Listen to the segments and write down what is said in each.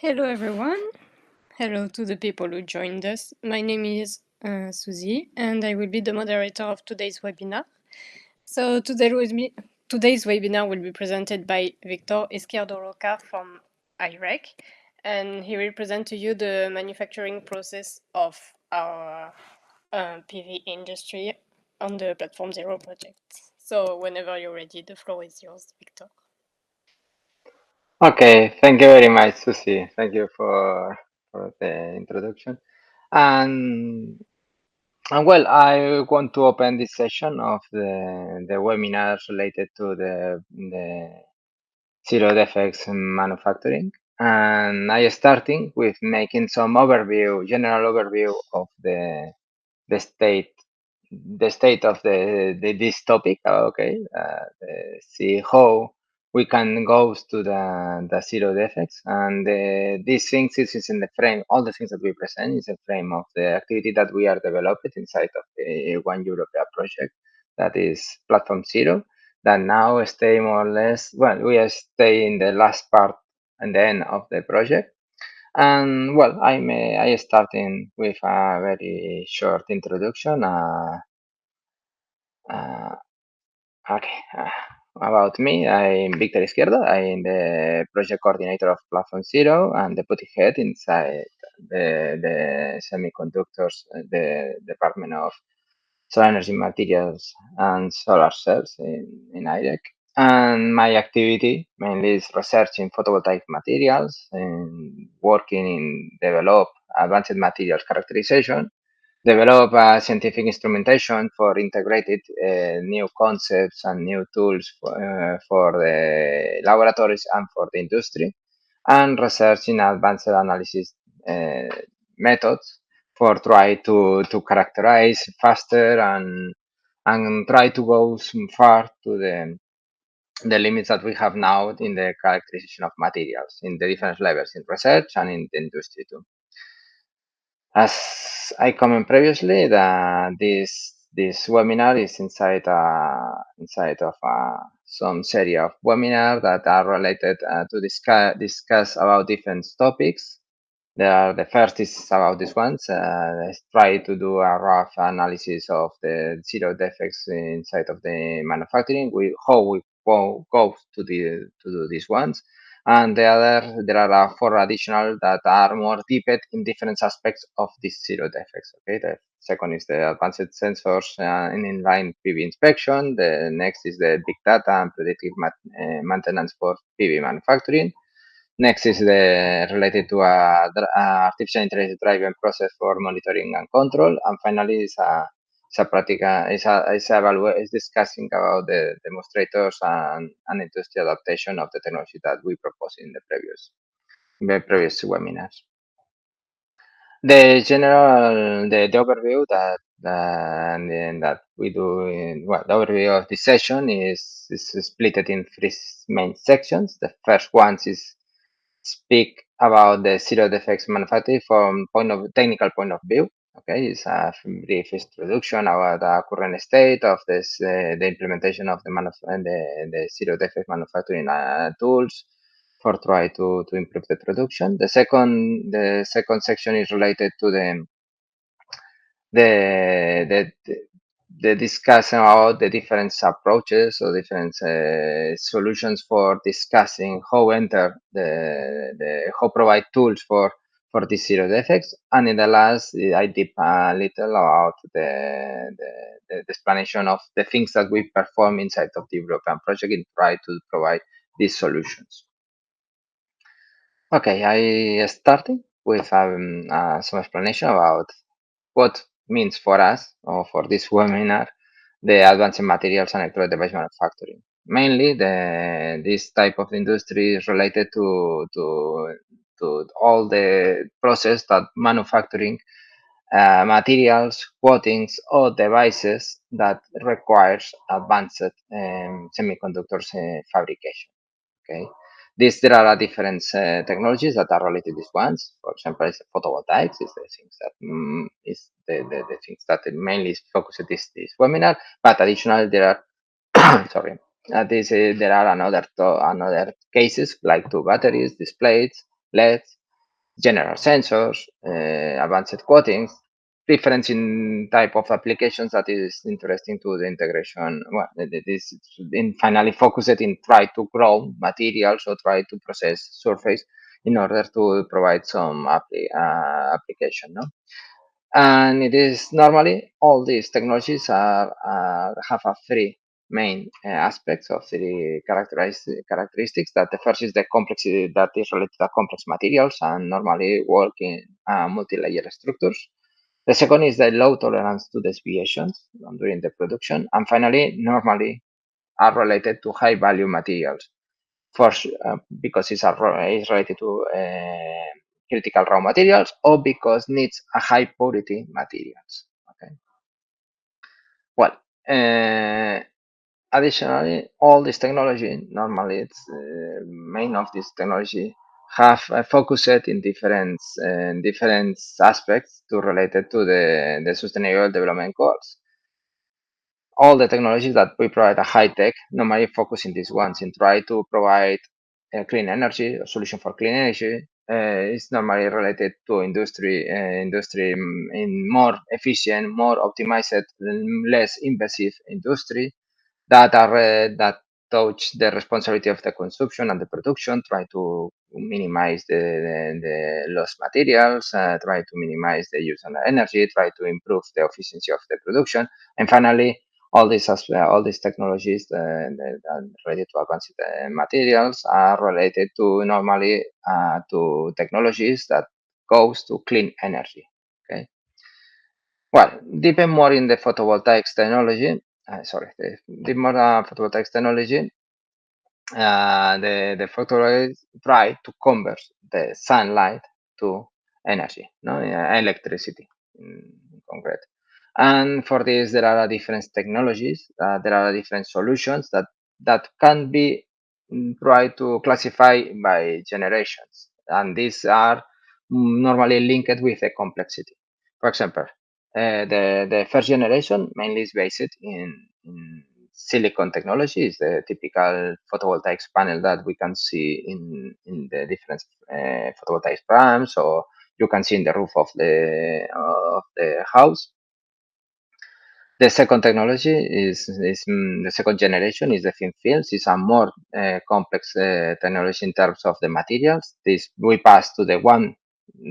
Hello everyone. Hello to the people who joined us. My name is Suzy and I will be the moderator of today's webinar. So today's webinar will be presented by Victor Izquierdo Roca from IREC, and he will present to you the manufacturing process of our PV industry on the Platform Zero project. So whenever you're ready, the floor is yours, Victor. Okay, thank you very much, Susie. Thank you for the introduction. And well, I want to open this session of the webinar related to the zero defects in manufacturing. And I starting with making some general overview of the state the state of this topic. Okay, see how we can go to the zero defects, and these things is in the frame. All the things that we present is a frame of the activity that we are developing inside of the One European project, that is Platform Zero. That now stay more or less. Well, we are stay in the last part and the end of the project. And well, I starting with a very short introduction. Uh, okay, about me, I'm Victor Izquierdo. I'm the project coordinator of Platform Zero and deputy head inside the semiconductors, the Department of Solar Energy Materials and Solar Cells in IREC. And my activity mainly is research in photovoltaic materials and working in develop advanced materials characterization, develop scientific instrumentation for integrated new concepts and new tools for the laboratories and for the industry, and research in advanced analysis uh, methods for try to characterize faster and try to go far to the limits that we have now in the characterization of materials in the different levels in research and in the industry too. As I commented previously, this webinar is inside of some series of webinars that are related to discuss about different topics. The first is about these ones. Let's try to do a rough analysis of the zero defects inside of the manufacturing. How we go to do these ones, and there are four additional that are more deep in different aspects of these zero defects. Okay, the second is the advanced sensors in inline PV inspection. The next is the big data and predictive maintenance for PV manufacturing. Next is the related to artificial intelligence driven process for monitoring and control, and finally is a practical is discussing about the demonstrators and industry adaptation of the technology that we proposed in the previous webinars. The overview that we do the overview of this session is split in three main sections. The first one is speak about the zero defects manufacturing from technical point of view. Okay, it's a brief introduction about the current state of this, the implementation of the zero defect manufacturing tools for try to improve the production. The second section is related to the the discussion about the different approaches or different solutions for discussing how enter how provide tools for these zero defects. And in the last, I did a little about the explanation of the things that we perform inside of the European project and try to provide these solutions. Okay, I starting with some explanation about what means for us or for this webinar the advanced materials and electronic device manufacturing. Mainly, this type of industry is related to all the process that manufacturing materials, coatings, or devices that requires advanced semiconductors fabrication. Okay. There are different technologies that are related to these ones. For example, is photovoltaics is the things that is the things that mainly focus this webinar. But additionally, there are sorry, there are another cases like two batteries, displays, LEDs, general sensors, advanced coatings, difference in type of applications that is interesting to the integration. Well, this in finally focused in try to grow materials or try to process surface in order to provide some application. No? And it is normally all these technologies have a three main aspects of three characteristics. That the first is the complexity that is related to complex materials and normally work in multi-layer structures. The second is the low tolerance to deviations during the production, and finally, normally are related to high value materials first because it's related to critical raw materials or because needs a high purity materials. Okay. Well, additionally, all this technology normally it's main of this technology have focused in different aspects to related to the sustainable development goals. All the technologies that we provide a high tech normally focus in these ones and try to provide clean energy, a solution for clean energy. Is normally related to industry in more efficient, more optimized, less invasive industry that are that touch the responsibility of the consumption and the production, try to minimize the lost materials, try to minimize the use of energy, try to improve the efficiency of the production, and finally, all these technologies that are related to advanced materials are related to normally to technologies that goes to clean energy. Okay. Well, deepen more in the photovoltaics technology. Deep more photovoltaics technology. The photovoltaics try to convert the sunlight to energy, no, electricity in concrete. And for this, there are different technologies. There are different solutions that can be tried to classify by generations, and these are normally linked with the complexity. For example, the first generation mainly is based in silicon technology, is the typical photovoltaics panel that we can see in the different photovoltaic farms, or you can see in the roof of the house. The second technology is the second generation is the thin films. It's a more complex technology in terms of the materials. This we pass to the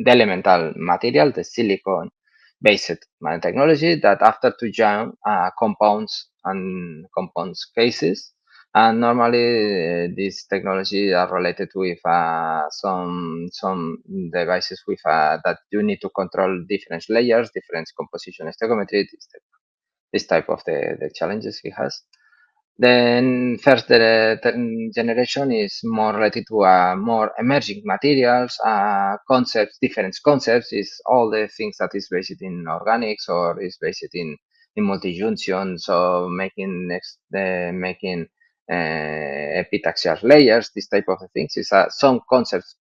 elemental material, the silicon based technology that after to join compounds cases. And normally these technology are related with some devices with that you need to control different layers, different composition stoichiometry, this type of the challenges he has. Then first generation is more related to more emerging materials, concepts, different concepts is all the things that is based in organics or is based in multi-junction, so making epitaxial layers, this type of things is some concepts,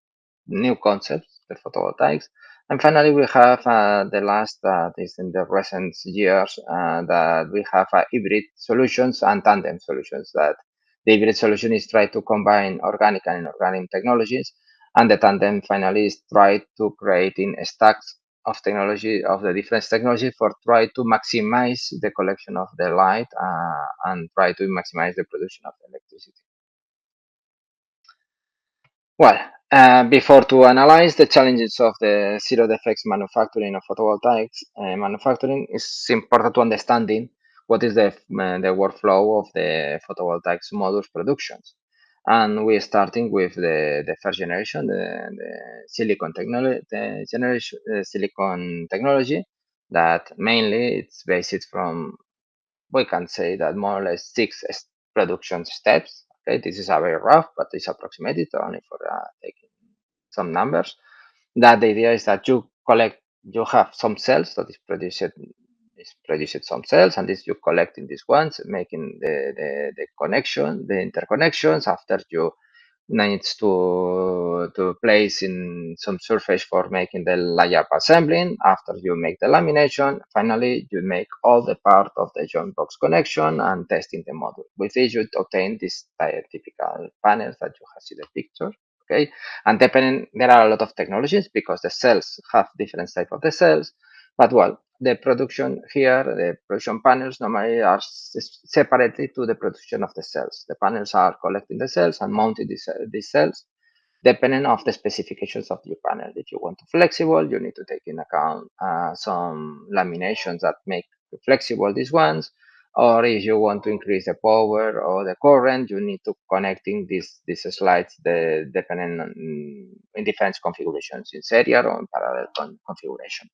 new concepts, the photovoltaics. And finally, we have the last that is in the recent years that we have hybrid solutions and tandem solutions. That the hybrid solution is try to combine organic and inorganic technologies, and the tandem finally is try to create in stacks of technology of the different technology for try to maximize the collection of the light and try to maximize the production of electricity. Well, before to analyze the challenges of the zero defects manufacturing of photovoltaics manufacturing, it's important to understanding what is the workflow of the photovoltaics modules productions. And we're starting with the first generation, the silicon technology, silicon technology that mainly it's based from, we can say that more or less production steps. Okay, this is a very rough, but it's approximated only for taking some numbers. That the idea is that you have some cells that is produced some cells, and this you collect in these ones, making the connection, the interconnections. After you needs to place in some surface for making the layup assembling. After you make the lamination, finally you make all the part of the joint box connection and testing the module. With this, you obtain this typical panels that you have seen the picture. Okay, and depending, there are a lot of technologies because the cells have different type of the cells. But well, the production here, the production panels normally are separately to the production of the cells. The panels are collecting the cells and mounting these cells depending of the specifications of your panel. If you want to flexible, you need to take in account some laminations that make flexible these ones. Or if you want to increase the power or the current, you need to connecting these slides depending on, in different configurations in serial or in parallel configuration.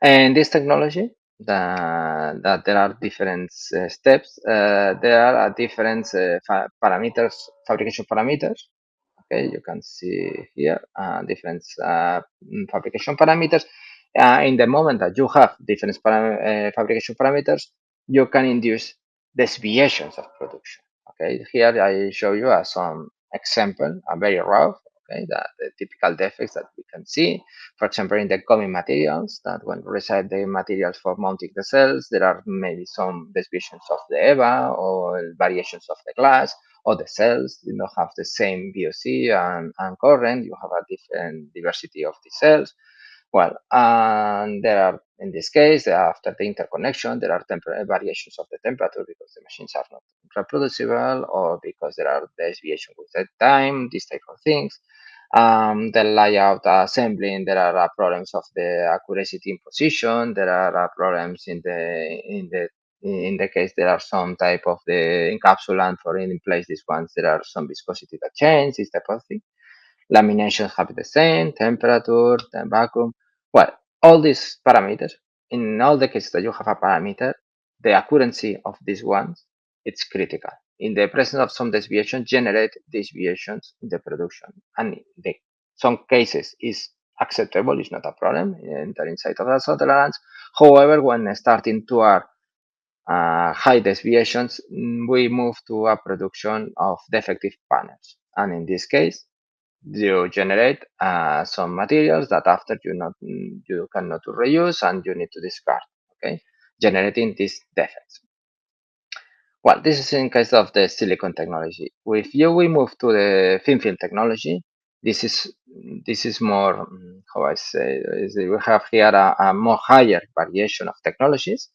And this technology, that there are different steps, there are different parameters, fabrication parameters. Okay, you can see here different fabrication parameters. In the moment that you have different fabrication parameters, you can induce deviations of production. Okay, here I show you some example, a very rough. Okay, the typical defects that we can see. For example, in the coming materials, that when we receive the materials for mounting the cells, there are maybe some deviations of the EVA or variations of the glass or the cells. You don't have the same VOC and current. You have a different diversity of the cells. Well, and there are, in this case, after the interconnection, there are variations of the temperature because the machines are not reproducible or because there are deviations with the time, these type of things. The layout assembling, there are problems of the accuracy in position. There are problems in the case there are some type of the encapsulant for in place these ones. There are some viscosity that change, this type of thing. Laminations have the same temperature, the vacuum. Well, all these parameters, in all the cases that you have a parameter, the accuracy of these ones, it's critical. In the presence of some deviation, generate deviations in the production. And in some cases is acceptable, it's not a problem, enter inside of the tolerance. However, when starting to are high deviations, we move to a production of defective panels. And in this case, you generate some materials that after you cannot reuse and you need to discard. Okay, generating these defects. Well, this is in case of the silicon technology. If we move to the thin film technology, this is more how I say we have here a more higher variation of technologies.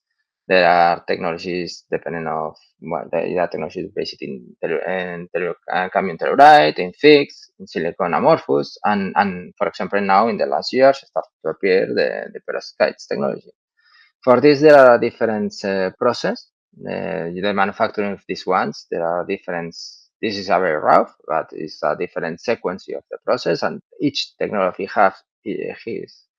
There are technologies depending of there are technologies based in cadmium telluride, in fixed, in silicon amorphous, and for example now in the last years start to appear the perovskites technology. For this, there are different process. The manufacturing of these ones, there are different. This is a very rough, but it's a different sequence of the process, and each technology has its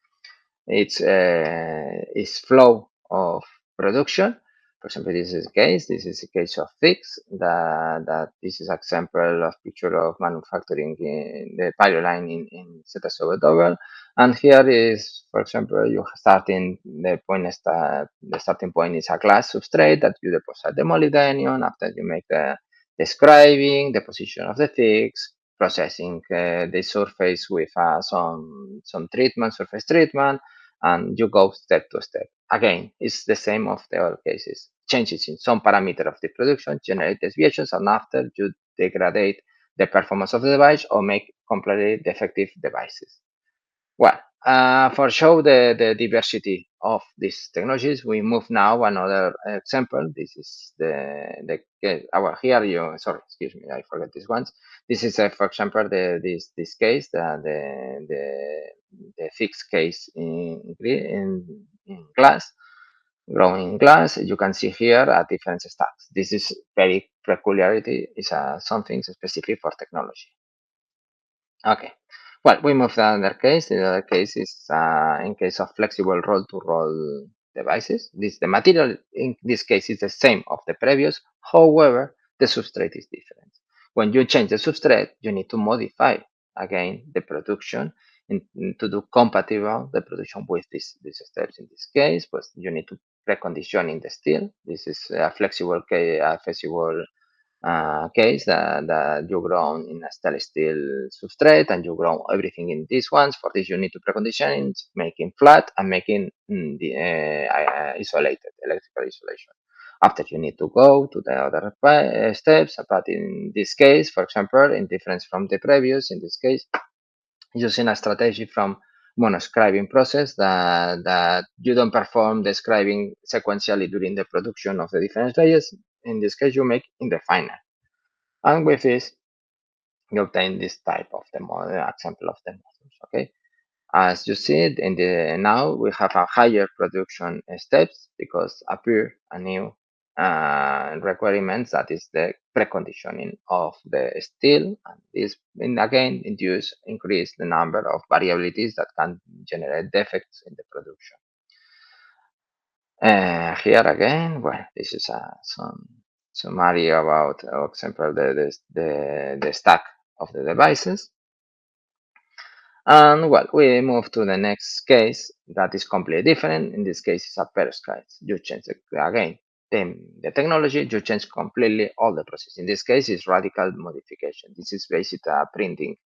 flow of production. For example, this is a case. This is a case of fix. That this is example of picture of manufacturing in the pilot line in ZSOW. And here is, for example, you starting the point. The starting point is a glass substrate that you deposit the molybdenum. After you make the describing the position of the fix, processing the surface with some treatment, surface treatment, and you go step to step. Again, it's the same of the other cases. Changes in some parameter of the production generate deviations, and after you degrade the performance of the device or make completely defective devices. Well, for show the diversity of these technologies, we move now another example. This is our here you sorry, excuse me, I forgot this ones. This is for example this case the fixed case in glass, growing glass. You can see here at different stacks. This is very peculiarity. Is something specific for technology. Okay. Well, we move to another case. The other case is in case of flexible roll-to-roll devices. The material in this case is the same of the previous. However, the substrate is different. When you change the substrate, you need to modify again the production to do compatible the production with these steps. In this case, but you need to preconditioning the steel. This is a flexible case that you grow in a stainless steel substrate and you grow everything in these ones. For this, you need to precondition it, making flat and making isolated, electrical isolation. After you need to go to the other steps, but in this case, for example, in difference from the previous, in this case, using a strategy from monoscribing process that you don't perform the scribing sequentially during the production of the different layers. In this case, you make in the final. And with this, you obtain this type of the model, example of the models, okay? As you see, in the now we have a higher production steps because appear a new requirements that is the preconditioning of the steel, and this again increase the number of variabilities that can generate defects in the production. Here again, well, this is some summary about, for example, the stack of the devices. And well, we move to the next case that is completely different. In this case, it's a perovskite. You change again the technology, you change completely all the process. In this case, it's radical modification. This is basically printing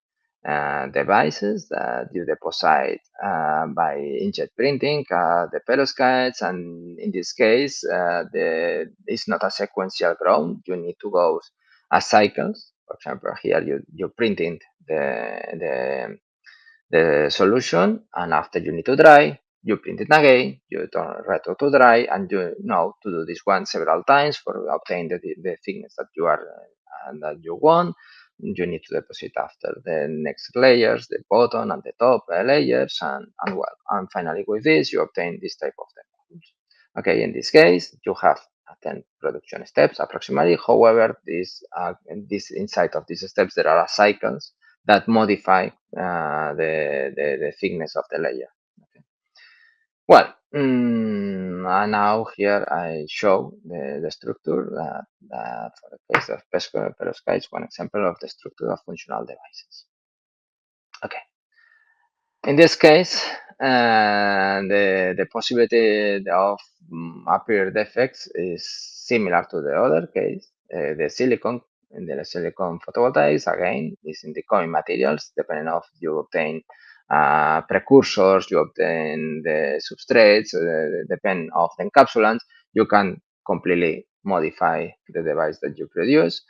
devices that you deposit by inkjet printing the perovskites, and in this case, it's not a sequential ground. You need to go as cycles. For example, here you printing the solution, and after you need to dry, you print it again, you turn retro to dry, and you know to do this one several times for obtain the thickness that you are and that you want. You need to deposit after the next layers, the bottom and the top layers, and well, and finally with this you obtain this type of templates. Okay, in this case you have 10 production steps approximately. However, this inside of these steps there are cycles that modify the thickness of the layer. Okay. Well, and now here I show the structure that for the case of perovskite is one example of the structure of functional devices. Okay. In this case, the possibility of appear defects is similar to the other case. The silicon in the silicon photovoltaics again is in the common materials. Depending of you obtain precursors, you obtain the substrates, depending of the encapsulants, you can completely modify the device that you produce.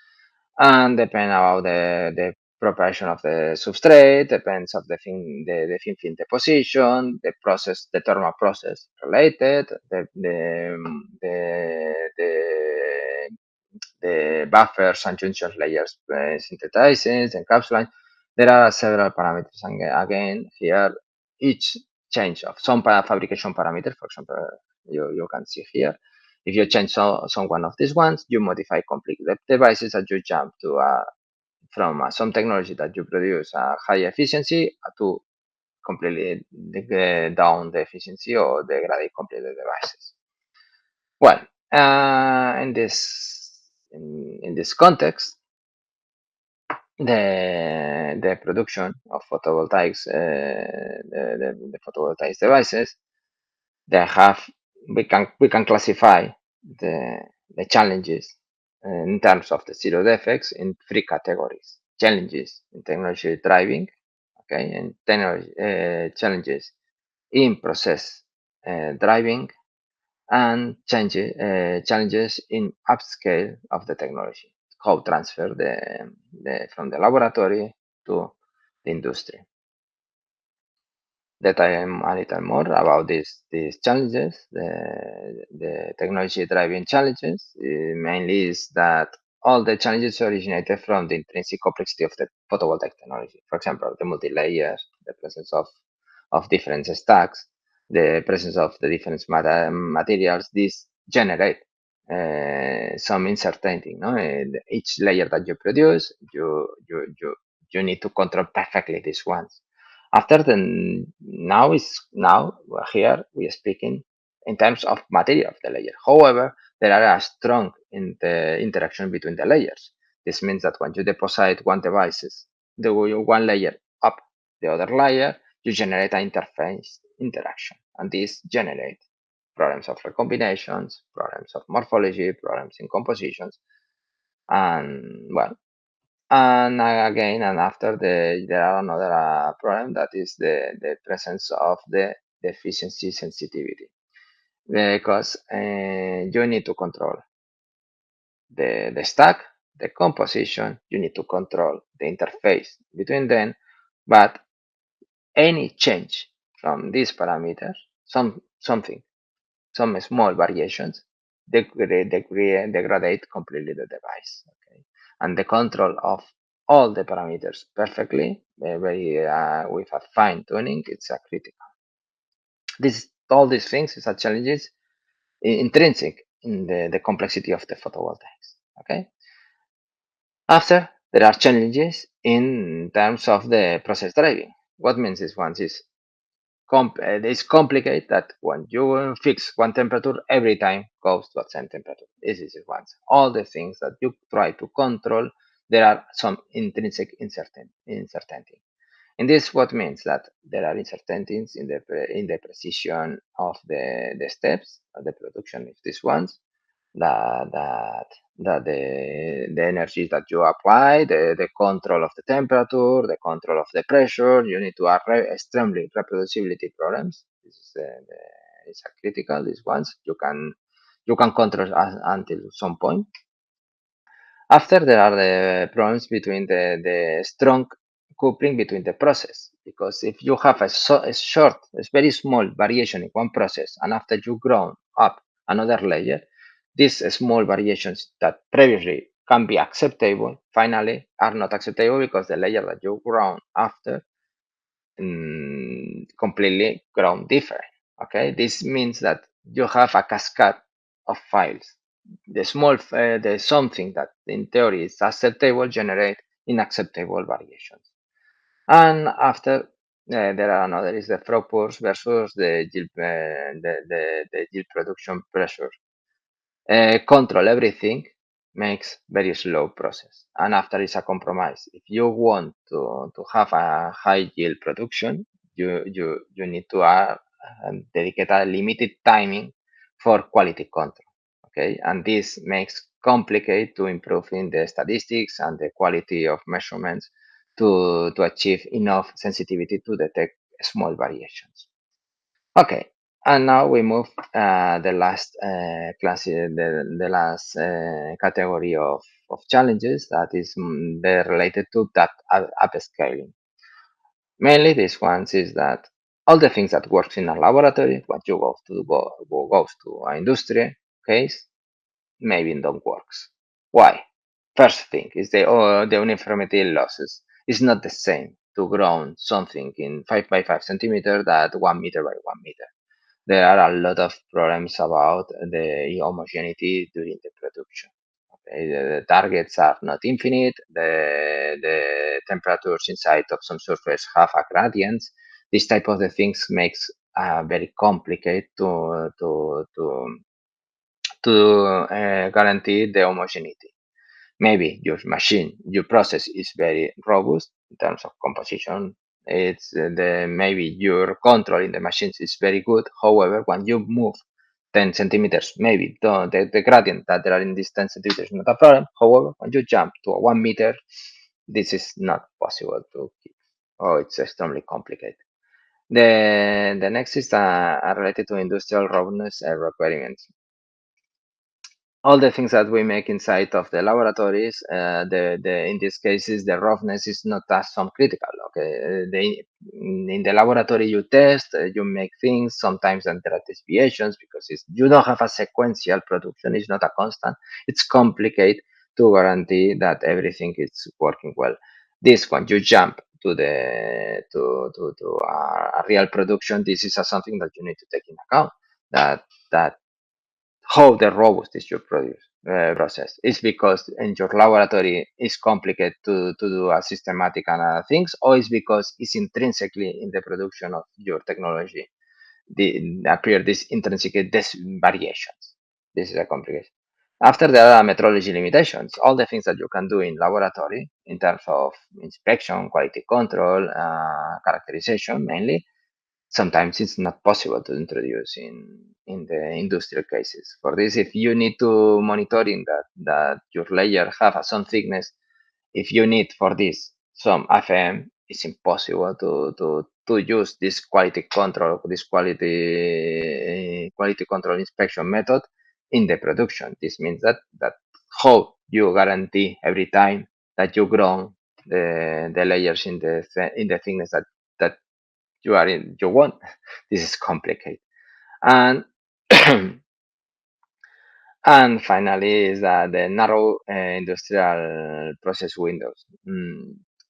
And depending about the preparation of the substrate, depends of the thin film deposition, the process, the thermal process related, the buffers and junction layers synthesizes, encapsulants. There are several parameters, and again here each change of some fabrication parameter, for example, you can see here. If you change some one of these ones, you modify completely the devices and you jump to from some technology that you produce high efficiency to completely down the efficiency or degrade completely the devices. Well, in this context, the production of photovoltaics, the photovoltaic devices, they have we can classify the challenges in terms of the zero defects in three categories: challenges in technology driving, okay, and technology challenges in process driving, and challenges in upscale of the technology, how transfer from the laboratory to the industry. That I am a little more about these challenges, the technology driving challenges, mainly is that all the challenges originated from the intrinsic complexity of the photovoltaic technology. For example, the multi-layers, the presence of different stacks, the presence of the different materials. This generate some uncertainty. No? Each layer that you produce, you need to control perfectly these ones. After the now here we are speaking in terms of material of the layer. However, there are a strong interaction between the layers. This means that when you deposit one devices, the one layer up the other layer, you generate an interface interaction, and this generate problems of recombinations, problems of morphology, problems in compositions, and well, and again, and after there are another problem that is the presence of the efficiency sensitivity. because you need to control the stack, the composition, you need to control the interface between them, but any change from these parameters, some small variations, degrade completely the device. Okay, and the control of all the parameters perfectly, very with a fine tuning, it's a critical. All these things is a challenges intrinsic in the complexity of the photovoltaics. Okay. After, there are challenges in terms of the process driving. What means this one is it's complicated that when you fix one temperature, every time goes to the same temperature. This is one. All the things that you try to control, there are some intrinsic uncertainty. And this what means that there are uncertainties in the precision of the steps of the production of these ones, that that that the energy that you apply, the control of the temperature, the control of the pressure, you need to have extremely reproducibility problems. This is it's a critical. These ones you can control until some point. After, there are the problems between the strong coupling between the process, because if you have a short, a very small variation in one process, and after you grow up another layer, these small variations that previously can be acceptable, finally are not acceptable because the layer that you grown after completely grown different. Okay, this means that you have a cascade of files. The something that in theory is acceptable generate unacceptable variations. And after, there are another is the throughput versus the yield production pressure. Control everything makes very slow process, and after is a compromise. If you want to have a high yield production, you need to dedicate a limited timing for quality control. Okay, and this makes complicate to improving the statistics and the quality of measurements to achieve enough sensitivity to detect small variations. Okay, and now we move the last the last category of challenges, that is they're related to that upscaling. Mainly, this ones is that all the things that works in a laboratory, what you goes to an industry case, maybe don't works. Why? First thing is the uniformity losses. It's not the same to grow something in 5 by 5 centimeter that 1 meter by 1 meter. There are a lot of problems about the homogeneity during the production. Okay, the targets are not infinite. The temperatures inside of some surface have a gradient. This type of the things makes very complicated to guarantee the homogeneity. Maybe your process is very robust in terms of composition. It's maybe your control in the machines is very good. However, when you move 10 centimeters, maybe the gradient that there are in this 10 centimeters is not a problem. However, when you jump to a 1 meter, this is not possible to keep. Oh, it's extremely complicated. The next is related to industrial robustness requirements. All the things that we make inside of the laboratories, in these cases, the roughness is not as some critical. Okay, in the laboratory you test, you make things. Sometimes there are deviations because you don't have a sequential production. It's not a constant. It's complicated to guarantee that everything is working well. This when you jump to the to a real production, this is something that you need to take in account. That how the robust is your produce process. It's because in your laboratory it's complicated to do a systematic and things, or it's because it's intrinsically in the production of your technology. Appear this intrinsic variations. This is a complication. After, there are metrology limitations. All the things that you can do in laboratory in terms of inspection, quality control, characterization mainly, sometimes it's not possible to introduce in the industrial cases. For this, if you need to monitoring that your layer have some thickness, if you need for this some FM, it's impossible to use this quality control, this quality quality control inspection method in the production. This means that how you guarantee every time that you grow the layers in the thickness that you want. This is complicated. And and finally is the narrow industrial process windows.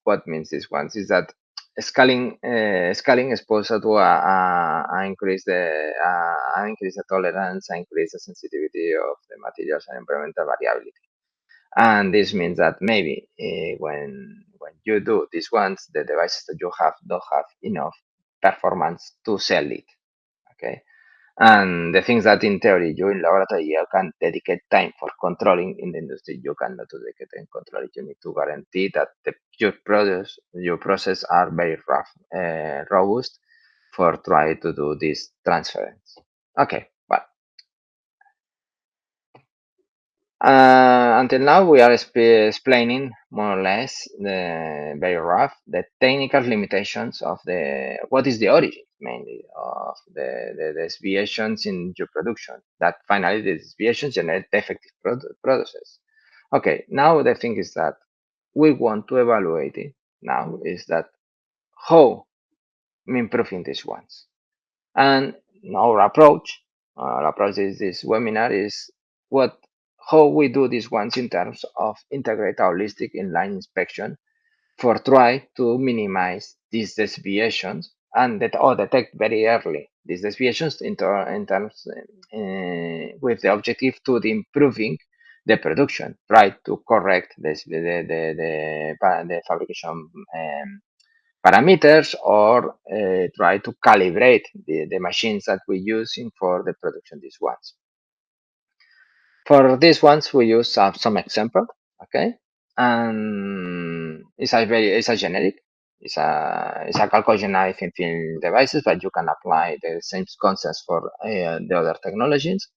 What means this one is that scaling exposure to increase the tolerance, increase the sensitivity of the materials and environmental variability. And this means that maybe when you do these ones, the devices that you have don't have enough performance to sell it. Okay. And the things that in theory you in laboratory you can dedicate time for controlling in the industry, you cannot dedicate time control it. You need to guarantee that your process are very robust for try to do this transference. Okay, well, until now, we are explaining more or less the very rough the technical limitations of the what is the origin mainly of the deviations in your production. That finally the deviations generate defective processes. Okay, now the thing is that we want to evaluate it. Now is that how improving these ones. And our approach is this webinar is what how we do these ones in terms of integrate holistic inline inspection for try to minimize these deviations and or detect very early these deviations in terms with the objective to the improving the production, try to correct the fabrication parameters or try to calibrate the machines that we're using for the production these ones. For these ones, we use some example, okay? And it's a generic, it's a calculation thin devices, but you can apply the same concepts for the other technologies.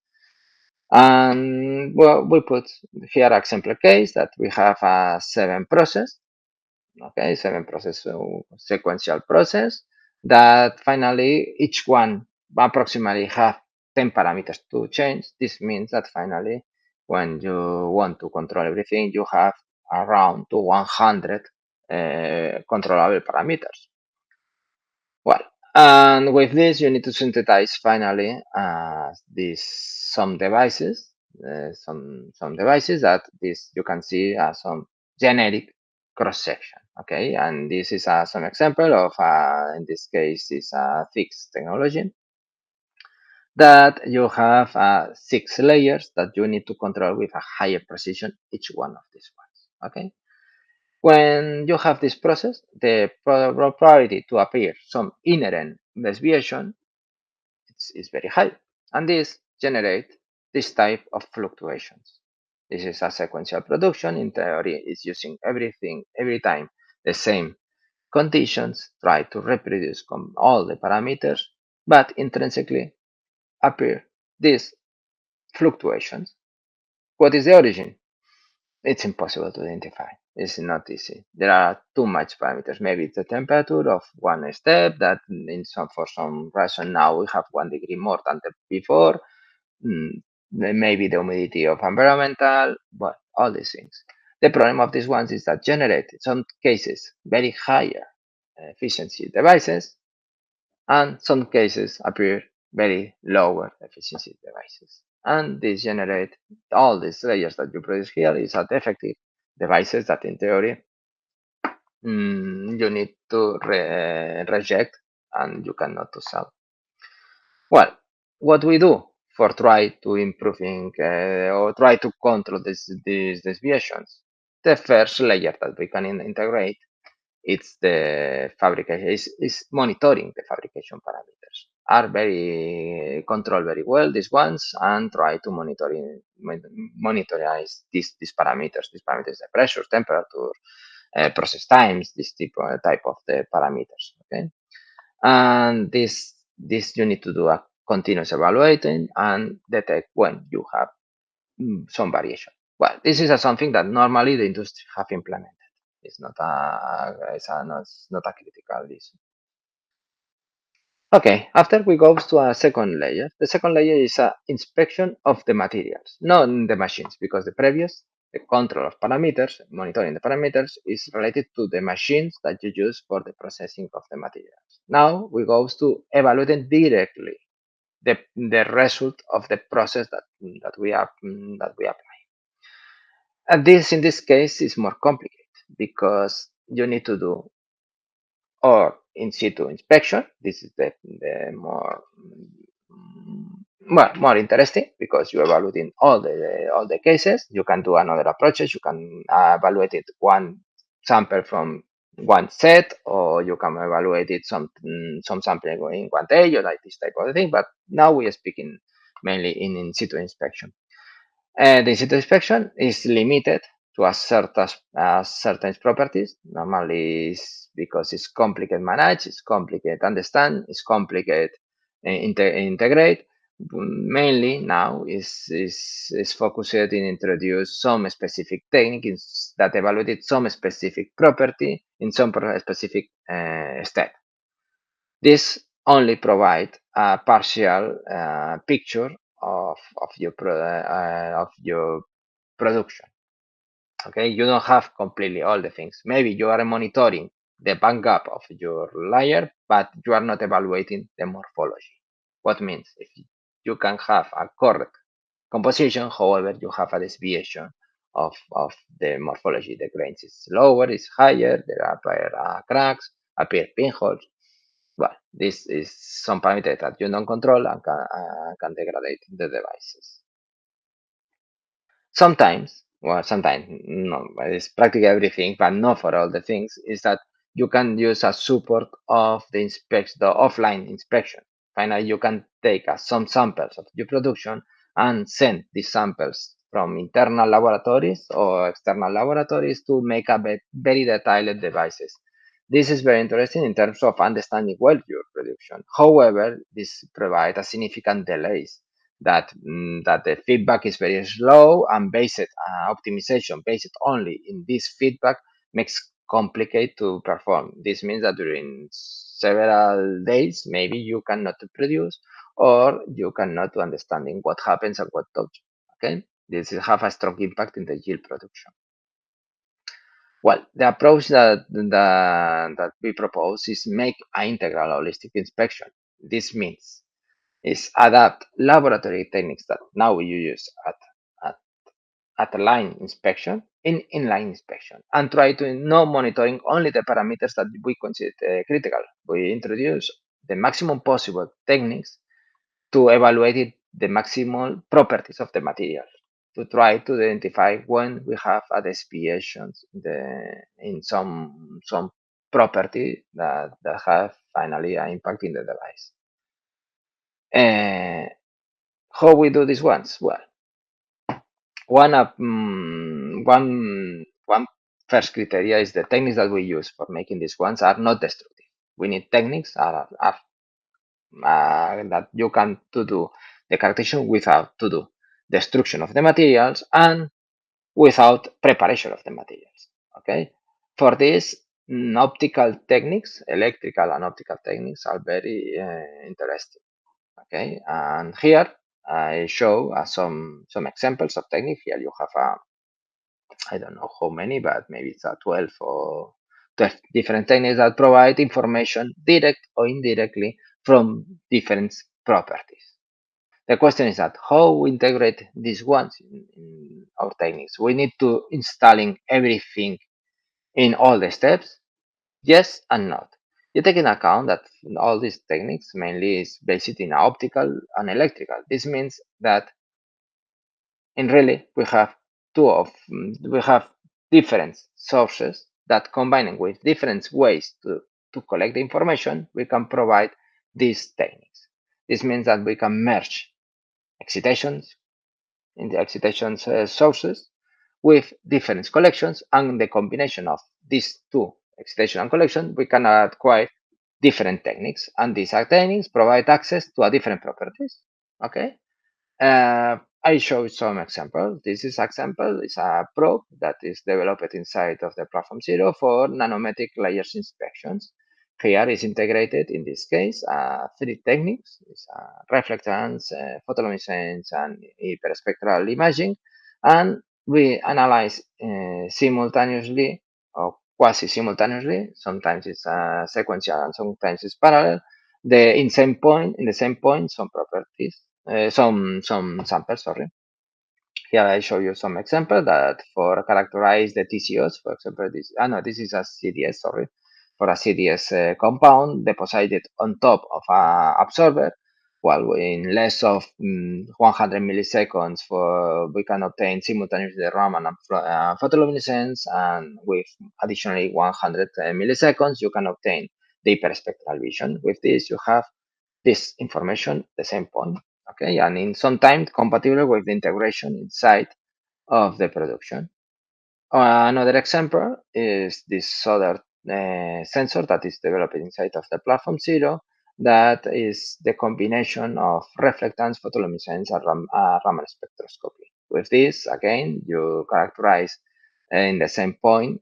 And well, we put here example case that we have a 7 process, okay, 7 process sequential process that finally each one approximately have 10 parameters to change. This means that finally when you want to control everything, you have around to 100 controllable parameters. Well, and with this, you need to synthesize finally these some devices, some devices that this you can see as some generic cross section. Okay, and this is some example of in this case is a fixed technology that you have 6 layers that you need to control with a higher precision each one of these ones. Okay. When you have this process, the probability to appear some inherent deviation is very high, and this generate this type of fluctuations. This is a sequential production. In theory, is using everything every time the same conditions, try to reproduce all the parameters, but intrinsically appear these fluctuations. What is the origin? It's impossible to identify. It's not easy. There are too much parameters. Maybe it's the temperature of one step that for some reason now we have 1 degree more than before. Maybe the humidity of environmental, but all these things. The problem of these ones is that generate in some cases very higher efficiency devices and some cases appear very lower efficiency devices. And this generate all these layers that you produce here is at effective devices that in theory you need to reject and you cannot to sell. Well, what we do for try to improving or try to control these deviations? The first layer that we can integrate it's the fabrication is monitoring the fabrication parameters are very control very well these ones and try to monitorize these parameters the pressure temperature process times this type of the parameters okay and this you need to do a continuous evaluating and detect when you have some variation. Well, this is something that normally the industry have implemented. It's not a critical issue. Okay, after we go to a second layer. The second layer is a inspection of the materials, not the machines, because the previous, the control of parameters, monitoring the parameters, is related to the machines that you use for the processing of the materials. Now we go to evaluating directly the result of the process that we apply. And this, in this case, is more complicated because you need to do or in situ inspection. This is the more more interesting because you evaluate in all the cases. You can do another approaches. You can evaluate it one sample from one set, or you can evaluate it some sampling in one day, or like this type of thing. But now we are speaking mainly in situ inspection. The in-situ inspection is limited to certain properties. Normally, it's because it's complicated manage, it's complicated understand, it's complicated integrate. Mainly now is focused in introduce some specific techniques that evaluated some specific property in some specific step. This only provide a partial picture of your production. Okay, you don't have completely all the things. Maybe you are monitoring the backup of your layer, but you are not evaluating the morphology. What means if you can have a correct composition, however, you have a deviation of the morphology. The grains is lower, is higher, there appear cracks, appear pinholes. Well, this is some parameter that you don't control and can degrade the devices. Sometimes, well, sometimes, no, it's practically everything, but not for all the things, is that you can use a support of the offline inspection. Finally, you can take some samples of your production and send these samples from internal laboratories or external laboratories to make a very detailed devices. This is very interesting in terms of understanding well your production. However, this provides a significant delays that the feedback is very slow and based optimization based only in this feedback makes complicated to perform. This means that during several days, maybe you cannot produce or you cannot understanding what happens and what does. Okay, this will have a strong impact in the yield production. Well, the approach that we propose is make an integral holistic inspection. This means is adapt laboratory techniques that now you use at, at line inspection in inline inspection and try to no monitoring only the parameters that we consider critical. We introduce the maximum possible techniques to evaluate the maximal properties of the material to try to identify when we have a deviations in some property that have finally an impact in the device. How we do these ones? Well, one first criteria is the techniques that we use for making these ones are not destructive. We need techniques that you can to do the characterization without to do destruction of the materials and without preparation of the materials. Okay, for this, optical techniques, electrical and optical techniques are very interesting. Okay, and here I show some examples of technique. Here you have I don't know how many, but maybe it's a 12 or 12 different techniques that provide information direct or indirectly from different properties. The question is that how we integrate these ones in our techniques. We need to installing everything in all the steps. Yes and not. You take in account that all these techniques mainly is based in optical and electrical. This means that in really we have different sources that combining with different ways to collect the information, we can provide these techniques. This means that we can merge excitations in the excitation sources with different collections, and the combination of these two excitation and collection, we can acquire different techniques, and these techniques provide access to a different properties. Okay, I show some examples. This is example is a probe that is developed inside of the platform Zero for nanometric layers inspections. Here is integrated, in this case, three techniques: reflectance, photoluminescence, and hyperspectral imaging. And we analyze simultaneously or quasi-simultaneously, sometimes it's sequential and sometimes it's parallel, in the same point, some properties, some samples, sorry. Here I show you some example that for characterize the TCOs, for example, this is a CDS, sorry, for a CDS compound deposited on top of a absorber. Well, in less of 100 milliseconds, we can obtain simultaneously the Raman and photoluminescence, and with additionally 100 milliseconds, you can obtain the hyperspectral vision. With this, you have this information, the same point, okay, and in some time compatible with the integration inside of the production. Another example is this other sensor that is developed inside of the platform Zero, that is the combination of reflectance, photoluminescence, and Raman spectroscopy. With this, again, you characterize in the same point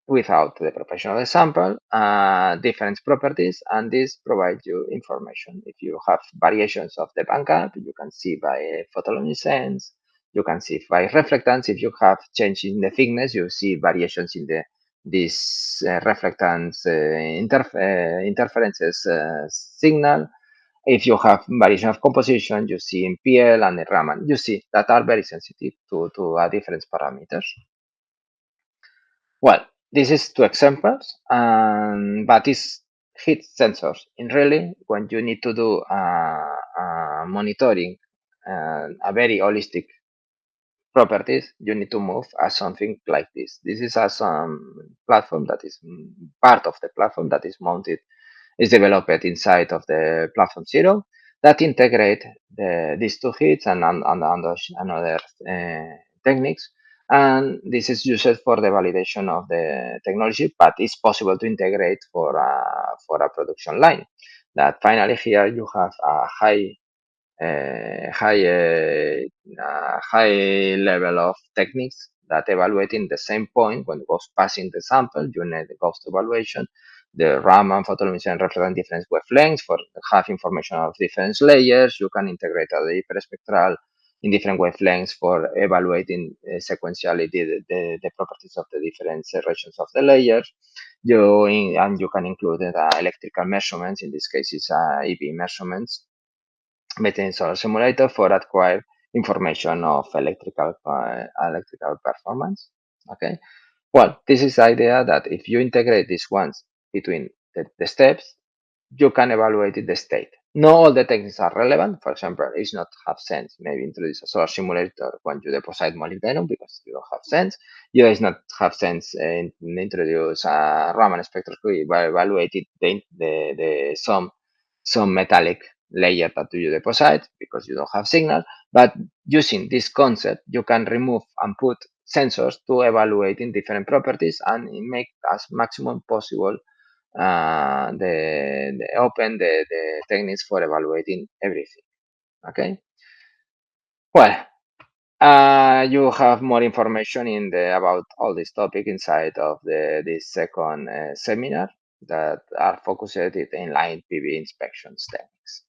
without the preparation of the sample, different properties, and this provides you information. If you have variations of the band-gap, you can see by photoluminescence, you can see by reflectance. If you have change in the thickness, you see variations in this reflectance interferences signal. If you have variation of composition, you see in PL and the Raman. You see that are very sensitive to different parameters. Well, this is two examples, but it's heat sensors. In really, when you need to do monitoring a very holistic properties, you need to move as something like this. This is a platform that is part of the platform that is mounted, is developed inside of the platform Zero, that integrate these two heats and other techniques. And this is used for the validation of the technology, but it's possible to integrate for a production line. That finally here you have a high level of techniques that evaluating the same point when it goes passing the sample. You need the ghost evaluation, the Raman, photoluminescence, reflectance different wavelengths for have information of different layers. You can integrate the hyperspectral in different wavelengths for evaluating sequentially the properties of the different regions of the layers. And you can include electrical measurements. In this case, it's EV measurements made solar simulator for acquire information of electrical performance. Okay. Well, this is the idea that if you integrate these ones between the steps, you can evaluate the state. Not all the techniques are relevant. For example, it's not have sense maybe introduce a solar simulator when you deposit molybdenum because you don't have sense. You does not have sense introduce a Raman spectroscopy by evaluating some metallic layer that you deposit because you don't have signal. But using this concept, you can remove and put sensors to evaluating different properties and make as maximum possible the techniques for evaluating everything. Okay. Well, you have more information about all this topic inside of this second seminar that are focused in line PV inspections techniques.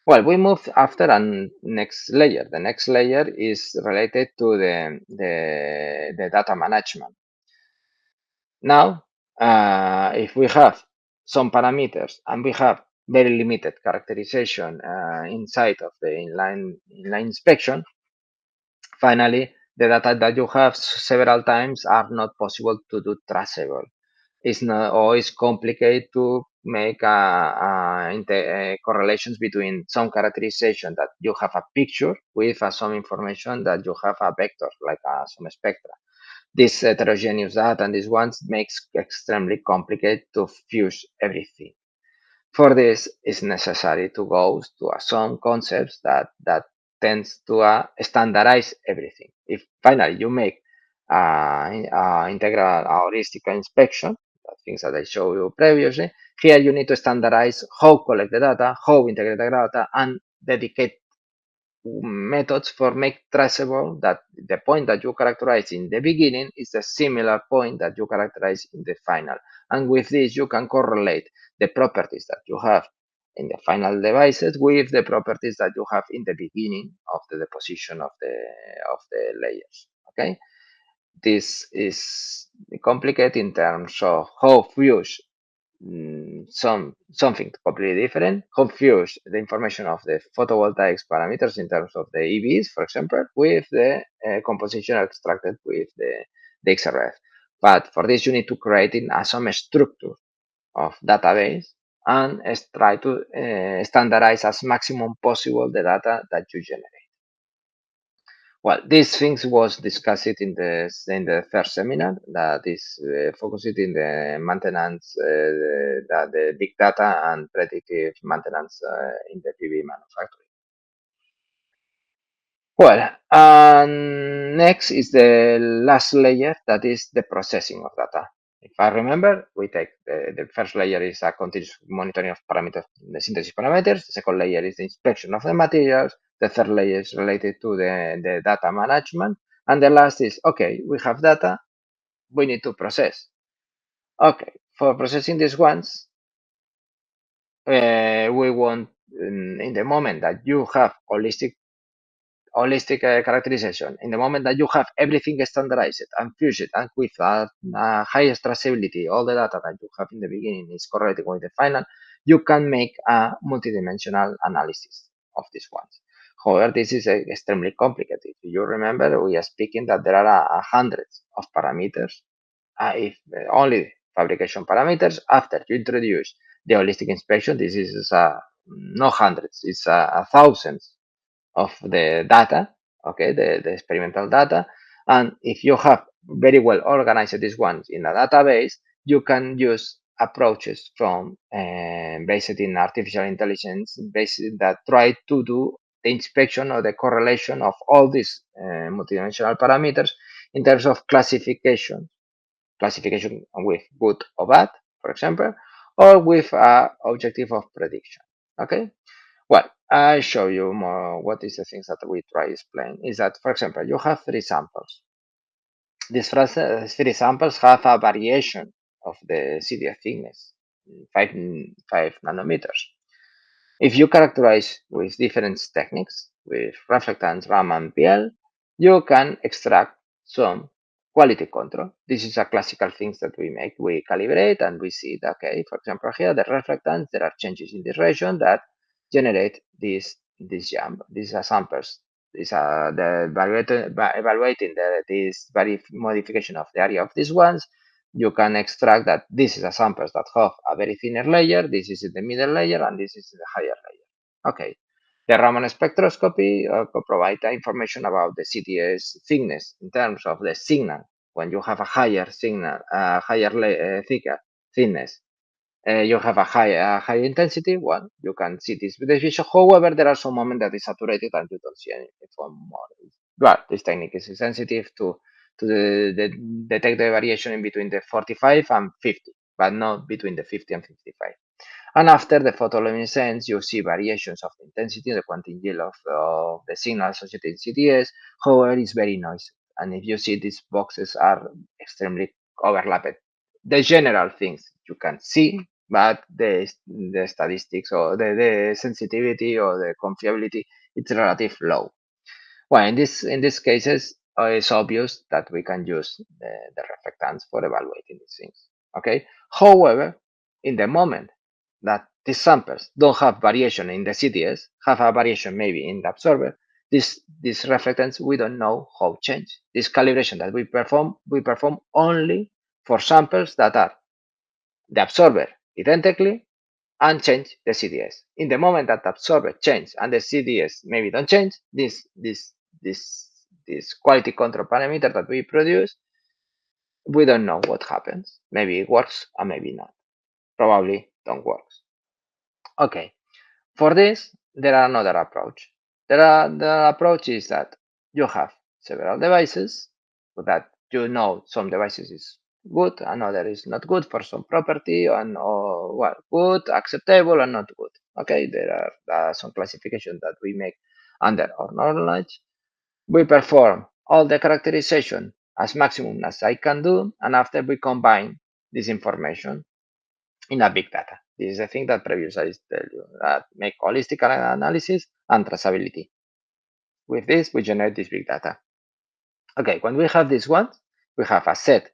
Well, we move after a next layer. The next layer is related to the data management. Now, if we have some parameters and we have very limited characterization inside of the inline inspection, finally, the data that you have several times are not possible to do traceable. It's not always complicated to make correlations between some characterization that you have a picture with some information that you have a vector, like some spectra. This heterogeneous data and these ones makes extremely complicated to fuse everything. For this, it's necessary to go to some concepts that tends to standardize everything. If finally you make integral heuristic inspection, the things that I showed you previously, here you need to standardize how collect the data, how integrate the data, and dedicate methods for make traceable that the point that you characterize in the beginning is a similar point that you characterize in the final. And with this, you can correlate the properties that you have in the final devices with the properties that you have in the beginning of the deposition of the layers. Okay, this is complicated in terms of how fuse something completely different, confuse the information of the photovoltaics parameters in terms of the EVs, for example, with the composition extracted with the XRF. But for this, you need to create some structure of database and try to standardize as maximum possible the data that you generate. Well, these things was discussed in the first seminar that is focused in the maintenance, the big data and predictive maintenance in the PV manufacturing. Well, next is the last layer, that is the processing of data. If I remember, we take the first layer is a continuous monitoring of parameters, the synthesis parameters. The second layer is the inspection of the materials. The third layer is related to the data management. And the last is, okay, we have data, we need to process. Okay, for processing these ones, we want, in the moment that you have holistic characterization, in the moment that you have everything standardized and fused and with highest traceability, all the data that you have in the beginning is correlated with the final, you can make a multidimensional analysis of these ones. However, this is extremely complicated. If you remember, we are speaking that there are hundreds of parameters, if only fabrication parameters. After you introduce the holistic inspection, this is no hundreds, it's thousands of the data, okay, the experimental data. And if you have very well organized these ones in a database, you can use approaches from based in artificial intelligence, based that try to do the inspection or the correlation of all these multidimensional parameters in terms of classification with good or bad, for example, or with objective of prediction. Okay. Well, I show you more what is the things that we try to explain is that, for example, you have three samples. These three samples have a variation of the CDF thickness, 5 nanometers. If you characterize with different techniques, with reflectance, RAM, and PL, you can extract some quality control. This is a classical things that we make. We calibrate and we see that, okay, for example, here, the reflectance, there are changes in this region that generate this jump. These are samples. These are the evaluating this modification of the area of these ones. You can extract that this is a samples that have a very thinner layer, this is the middle layer, and this is the higher layer. Okay. The Raman spectroscopy provides information about the CTS thickness in terms of the signal. When you have a higher signal, thicker thickness, you have a high intensity one. You can see this with the visual. However, there are some moments that is saturated and you don't see any form more. But this technique is sensitive to detect the variation in between the 45 and 50, but not between the 50 and 55. And after the photoluminescence, you see variations of the intensity, the quantum yield of the signal associated in CTS. However, it's very noisy. And if you see these boxes are extremely overlapped. The general things you can see, but the statistics or the sensitivity or the confiability, it's relatively low. Well, in these cases, it's obvious that we can use the reflectance for evaluating these things. Okay. However, in the moment that these samples don't have variation in the CTS, have a variation maybe in the absorber, this reflectance we don't know how change. This calibration that we perform only for samples that are the absorber identically and change the CDS. In the moment that the absorber change and the CDS maybe don't change, this quality control parameter that we produce, we don't know what happens. Maybe it works or maybe not. Probably don't work. Okay. For this, there are another approach. The approach is that you have several devices that you know some devices is good, another is not good for some property, and well, good, acceptable, and not good. Okay, there are some classifications that we make under our knowledge. We perform all the characterization as maximum as I can do, and after we combine this information in a big data. This is the thing that previous I tell you, that make holistic analysis and traceability. With this, we generate this big data. Okay, when we have this one, we have a set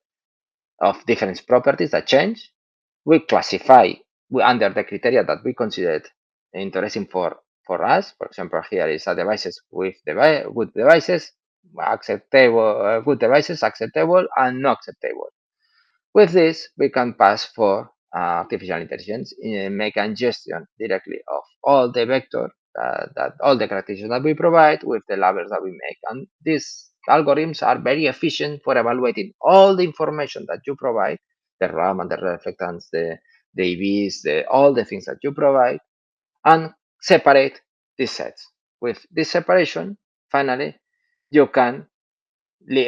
of different properties that change. We classify under the criteria that we considered interesting for us. For example, here is a devices with good devices, acceptable, good devices, acceptable, and not acceptable. With this, we can pass for artificial intelligence and make a gestion directly of all the vector that all the characteristics that we provide with the labels that we make. And these algorithms are very efficient for evaluating all the information that you provide, the RAM and the reflectance, the EVs, all the things that you provide, and separate these sets. With this separation, finally, you can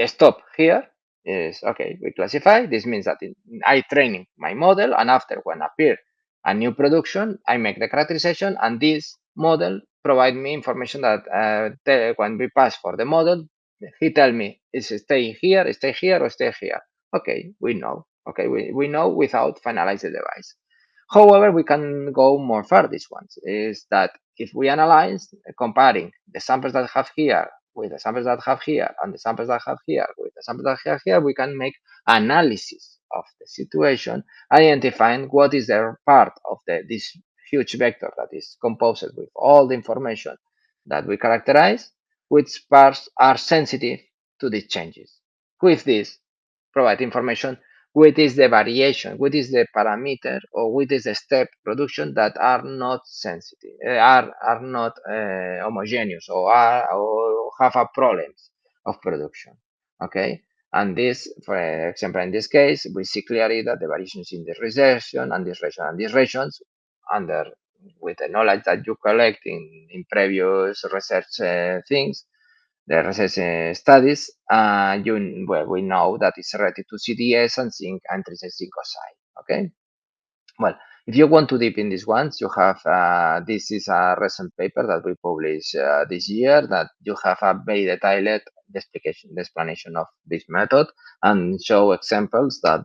stop here is okay. We classify. This means that I training my model, and after when appear a new production, I make the characterization, and this model provide me information that when we pass for the model, he tell me is stay here, or stay here. Okay, we know. Okay, we know without finalize the device. However, we can go more far. This one is that if we analyze comparing the samples that have here with the samples that have here and the samples that have here with the samples that have here, we can make analysis of the situation, identifying what is the part of this huge vector that is composed with all the information that we characterize, which parts are sensitive to these changes. With this, provide information what is the variation, what is the parameter, or what is the step production that are not sensitive, are not homogeneous, or have a problems of production. Okay, and this, for example, in this case, we see clearly that the variations in this region and this region and these regions, under with the knowledge that you collect in previous research things, the research studies, well, we know that it's related to CDS and zinc and zinc oxide. Okay. Well, if you want to deep in these ones, you have this is a recent paper that we published this year that you have a very detailed the explanation of this method and show examples that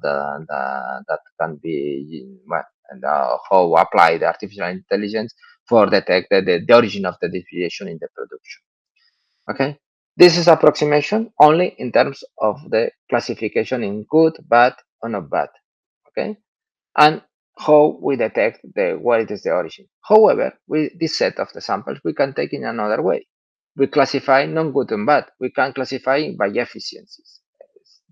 can be well, and how apply the artificial intelligence for detect the origin of the deviation in the production. Okay, this is approximation only in terms of the classification in good, bad, or not bad. Okay, and how we detect what it is the origin. However, with this set of the samples, we can take in another way. We classify non-good and bad. We can classify by efficiencies.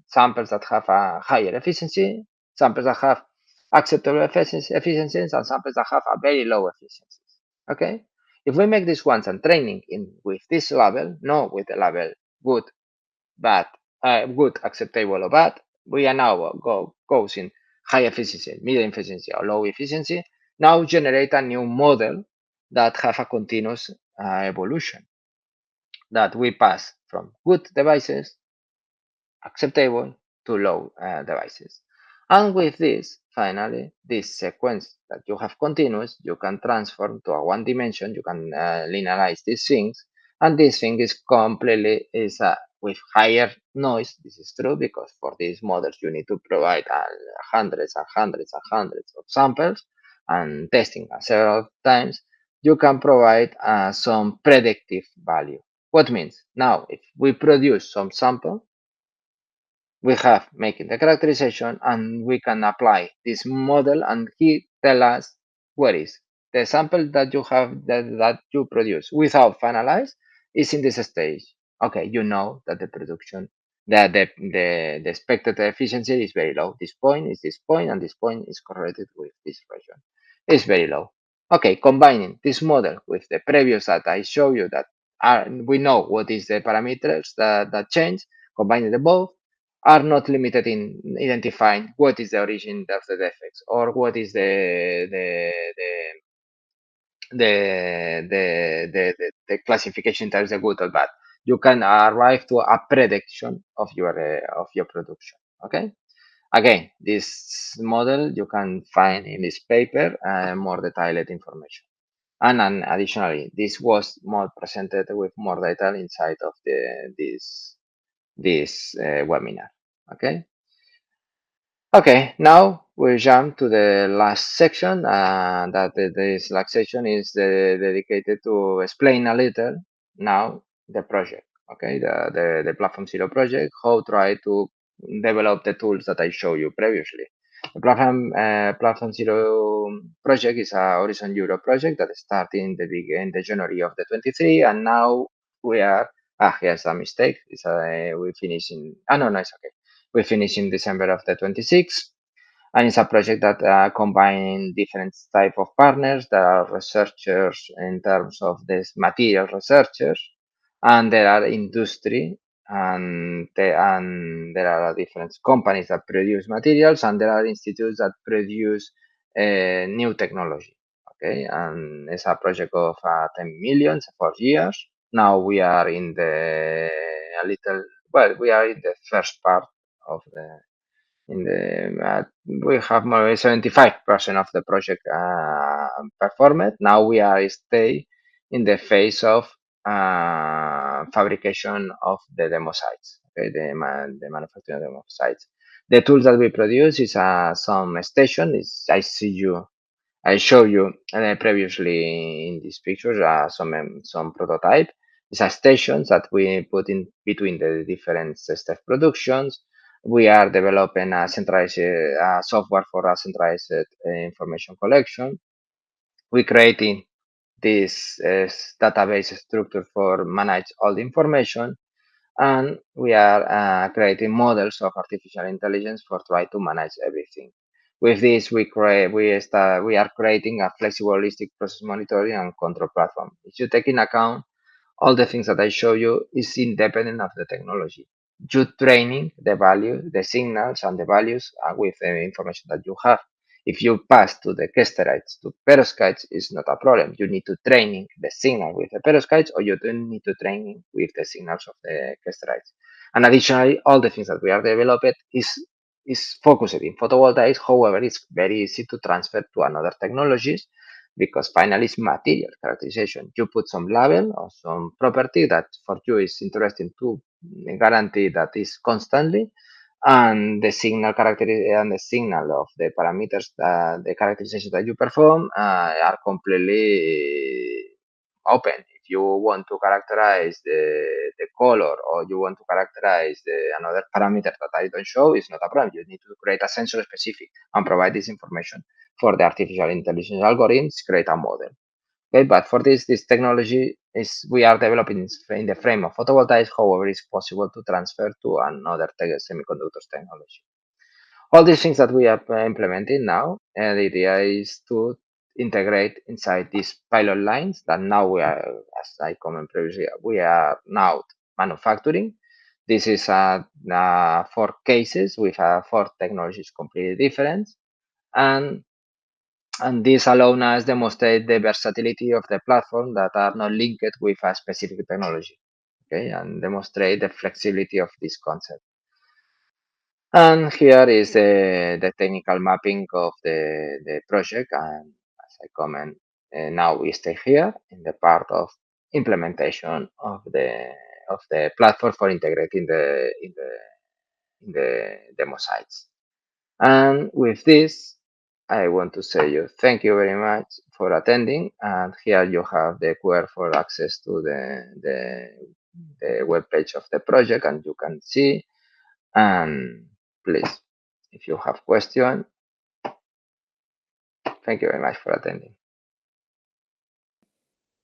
Samples that have a higher efficiency, samples that have acceptable efficiencies, and samples that have a very low efficiency. Okay, if we make this once and training in with this level, no with the level good, bad, good, acceptable, or bad, we are now goes in high efficiency, medium efficiency, or low efficiency. Now generate a new model that have a continuous evolution that we pass from good devices, acceptable, to low devices. And with this, finally, this sequence that you have continuous, you can transform to a one dimension, you can linearize these things, and this thing is completely with higher noise. This is true because for these models you need to provide hundreds and hundreds and hundreds of samples and testing several times. You can provide some predictive value. What means now if we produce some sample, we have making the characterization and we can apply this model and he tell us what is the sample that you have that you produce without finalize is in this stage. Okay, you know that the production that the expected efficiency is very low. This point is this point and this point is correlated with this region. It's very low. Okay, combining this model with the previous data I show you that we know what is the parameters that change, combining the both are not limited in identifying what is the origin of the defects or what is the classification in terms of good or bad. You can arrive to a prediction of your production. Okay. Again, this model you can find in this paper more detailed information. And additionally, this was more presented with more detail inside of this webinar. Okay. Okay, now we jump to the last section. This last section is dedicated to explain a little now the project. Okay, the Platform Zero project, how try to develop the tools that I showed you previously. The Platform Zero project is a Horizon Europe project that started in the January of the 23, and now we are. Here's a mistake. We finish in. No, it's okay. We finish in December of the 26th, and it's a project that combines different type of partners. There are researchers in terms of this material researchers, and there are industry, and there are different companies that produce materials, and there are institutes that produce new technology. Okay, and it's a project of 10 million for years. Now we are in the a little we are in the first part of the in the we have more than 75% of the project performed. Now we are stay in the phase of fabrication of the demo sites. Okay, the manufacturing demo sites. The tools that we produce is some station. Is I show you previously in these pictures some prototype. These are stations that we put in between the different step productions. We are developing a centralized software for a centralized information collection. We creating this database structure for manage all the information, and we are creating models of artificial intelligence for try to manage everything. With this, we are creating a flexible, holistic process monitoring and control platform. If you take in account all the things that I show you is independent of the technology. You training the value, the signals and the values with the information that you have. If you pass to the kesterites to perovskites, it's not a problem. You need to training the signal with the perovskites, or you don't need to training with the signals of the kesterites. And additionally, all the things that we are developed is focused in photovoltaics. However, it's very easy to transfer to another technologies because finally it's material characterization. You put some label or some property that for you is interesting to guarantee that is constantly, and the signal character and the signal of the parameters that the characterization that you perform are completely open. If you want to characterize the color, or you want to characterize another parameter that I don't show, it's not a problem. You need to create a sensor specific and provide this information for the artificial intelligence algorithms, create a model. Okay, but for this technology is we are developing in the frame of photovoltaics. However, it's possible to transfer to another semiconductors technology. All these things that we are implementing now, the idea is to integrate inside these pilot lines that now we are, as I commented previously, we are now manufacturing. This is 4 cases with 4 technologies completely different, and this allows us demonstrate the versatility of the platform that are not linked with a specific technology. Okay, and demonstrate the flexibility of this concept. And here is the technical mapping of the project. And as I comment, now we stay here in the part of implementation of the platform for integrating in the demo sites. And with this, I want to say you thank you very much for attending. And here you have the QR for access to the web page of the project, and you can see. And please, if you have question, thank you very much for attending.